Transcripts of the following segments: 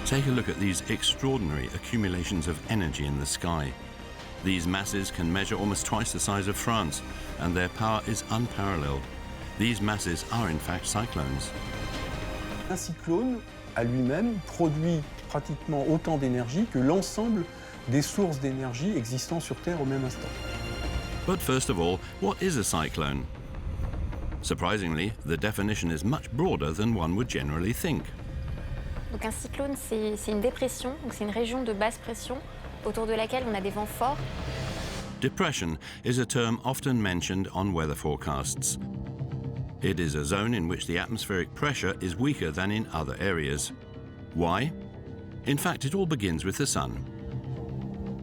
Take a look at these extraordinary accumulations of energy in the sky. These masses can measure almost twice the size of France, and their power is unparalleled. These masses are in fact cyclones. Un cyclone, à lui-même, produit pratiquement autant d'énergie que l'ensemble des sources d'énergie existant sur Terre au même instant. But first of all, what is a cyclone? Surprisingly, the definition is much broader than one would generally think. Donc un cyclone, c'est une dépression, donc c'est une région de basse pression autour de laquelle on a des vents forts. Depression is a term often mentioned on weather forecasts. It is a zone in which the atmospheric pressure is weaker than in other areas. Why? In fact, it all begins with the sun.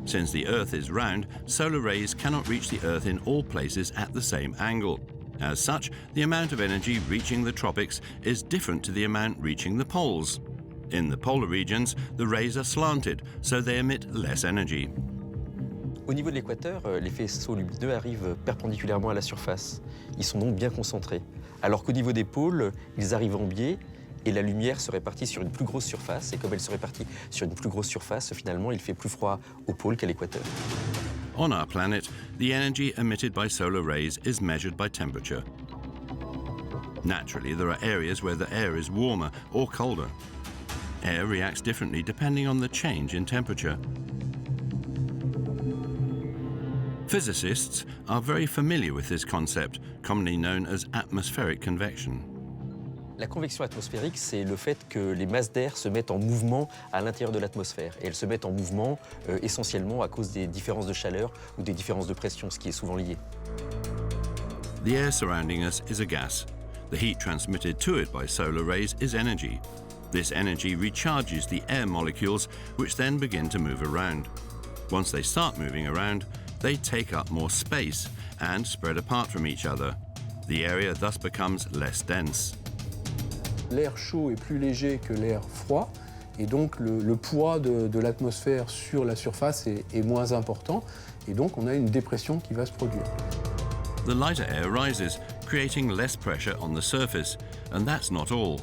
Since the Earth is round, solar rays cannot reach the Earth in all places at the same angle. As such, the amount of energy reaching the tropics is different to the amount reaching the poles. In the polar regions, the rays are slanted, so they emit less energy. Au niveau de l'équateur, les faisceaux lumineux arrivent perpendiculairement à la surface. Ils sont donc bien concentrés. Alors qu'au niveau des pôles, ils arrivent en biais et la lumière se répartit sur une plus grosse surface. Et comme elle se répartit sur une plus grosse surface, finalement, il fait plus froid au pôle qu'à l'équateur. On our planet, the energy emitted by solar rays is measured by temperature. Naturally, there are areas where the air is warmer or colder. Air reacts differently depending on the change in temperature. Physicists are very familiar with this concept, commonly known as atmospheric convection. La convection atmosphérique, c'est le fait que les masses d'air se mettent en mouvement à l'intérieur de l'atmosphère. Et elles se mettent en mouvement essentiellement à cause des différences de chaleur ou des différences de pression, ce qui est souvent lié. The air surrounding us is a gas. The heat transmitted to it by solar rays is energy. This energy recharges the air molecules, which then begin to move around. Once they start moving around, they take up more space and spread apart from each other. The area thus becomes less dense. L'air chaud est plus léger que l'air froid, et donc le poids de l'atmosphère sur la surface est moins important, et donc on a une dépression qui va se produire. The lighter air rises, creating less pressure on the surface, and that's not all.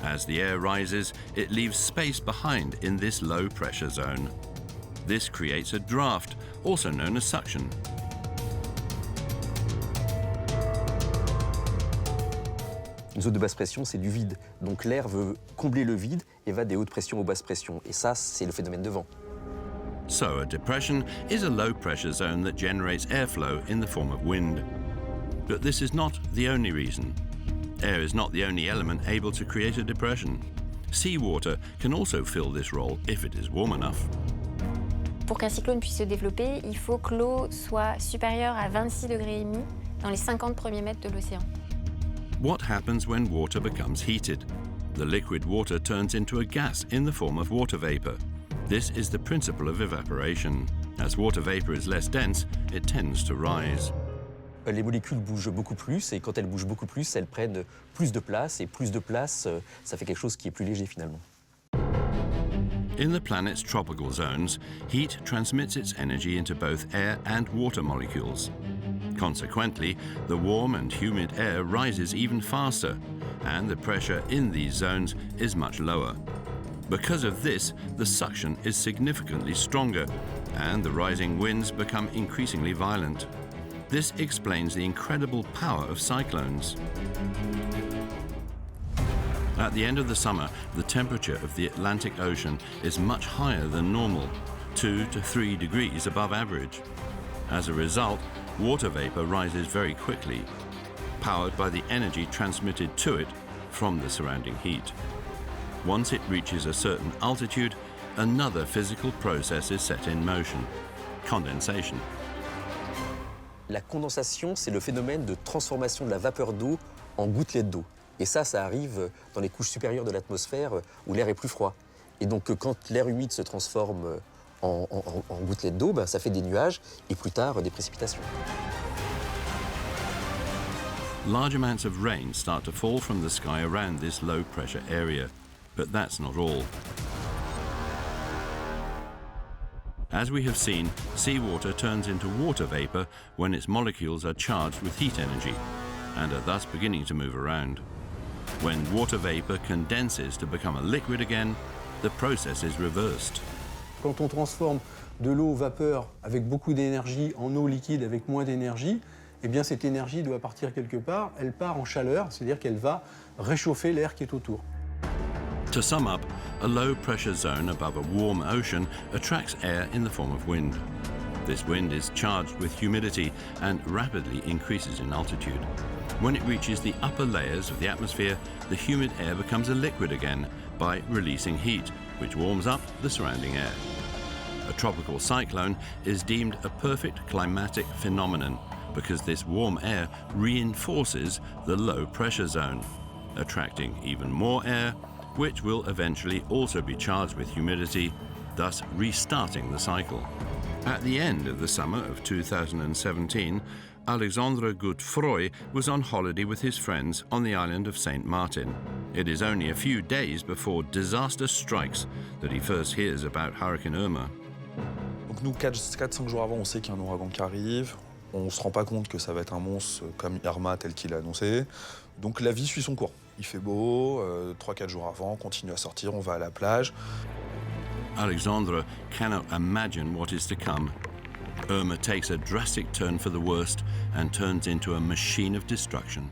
As the air rises, it leaves space behind in this low pressure zone. This creates a draft, also known as suction. Une zone de basse pression, c'est du vide. Donc l'air veut combler le vide et va des hautes pressions aux basses pressions. Et ça, c'est le phénomène de vent. So a depression is a low pressure zone that generates airflow in the form of wind. But this is not the only reason. Air is not the only element able to create a depression. Seawater can also fill this role if it is warm enough. Pour qu'un cyclone puisse se développer, il faut que l'eau soit supérieure à 26,5 degrés dans les 50 premiers mètres de l'océan. What happens when water becomes heated? The liquid water turns into a gas in the form of water vapor. This is the principle of evaporation. As water vapor is less dense, it tends to rise. Les molécules bougent beaucoup plus et quand elles bougent beaucoup plus, elles prennent plus de place et plus de place, ça fait quelque chose qui est plus léger finalement. In the planet's tropical zones, heat transmits its energy into both air and water molecules. Consequently, the warm and humid air rises even faster, and the pressure in these zones is much lower. Because of this, the suction is significantly stronger, and the rising winds become increasingly violent. This explains the incredible power of cyclones. At the end of the summer, the temperature of the Atlantic Ocean is much higher than normal, 2 to 3 degrees above average. As a result, water vapor rises very quickly, powered by the energy transmitted to it from the surrounding heat. Once it reaches a certain altitude, another physical process is set in motion: condensation. La condensation, c'est le phénomène de transformation de la vapeur d'eau en gouttelettes d'eau. Et ça arrive dans les couches supérieures de l'atmosphère où l'air est plus froid. Et donc quand l'air humide se transforme en gouttelettes d'eau, ça fait des nuages et plus tard des précipitations. Large amounts of rain start to fall from the sky around this low pressure area, but that's not all. As we have seen, seawater turns into water vapor when its molecules are charged with heat energy and are thus beginning to move around. When water vapor condenses to become a liquid again, the process is reversed. Quand on transforme de l'eau vapeur avec beaucoup d'énergie en eau liquide avec moins d'énergie, eh bien cette énergie doit partir quelque part, elle part en chaleur, c'est-à-dire qu'elle va réchauffer l'air qui est autour. To sum up, a low pressure zone above a warm ocean attracts air in the form of wind. This wind is charged with humidity and rapidly increases in altitude. When it reaches the upper layers of the atmosphere, the humid air becomes a liquid again by releasing heat, which warms up the surrounding air. A tropical cyclone is deemed a perfect climatic phenomenon because this warm air reinforces the low pressure zone, attracting even more air, which will eventually also be charged with humidity, thus restarting the cycle. At the end of the summer of 2017, Alexandre Godefroy was on holiday with his friends on the island of Saint Martin. It is only a few days before disaster strikes that he first hears about Hurricane Irma. Donc nous, 4-5 jours avant, on sait qu'il y a un ouragan qui arrive. On ne se rend pas compte que ça va être un monstre comme Irma tel qu'il a annoncé. Donc la vie suit son cours. Il fait beau, 3-4 jours avant, on continue à sortir, on va à la plage. Alexandre cannot imagine what is to come. Irma takes a drastic turn for the worst and turns into a machine of destruction.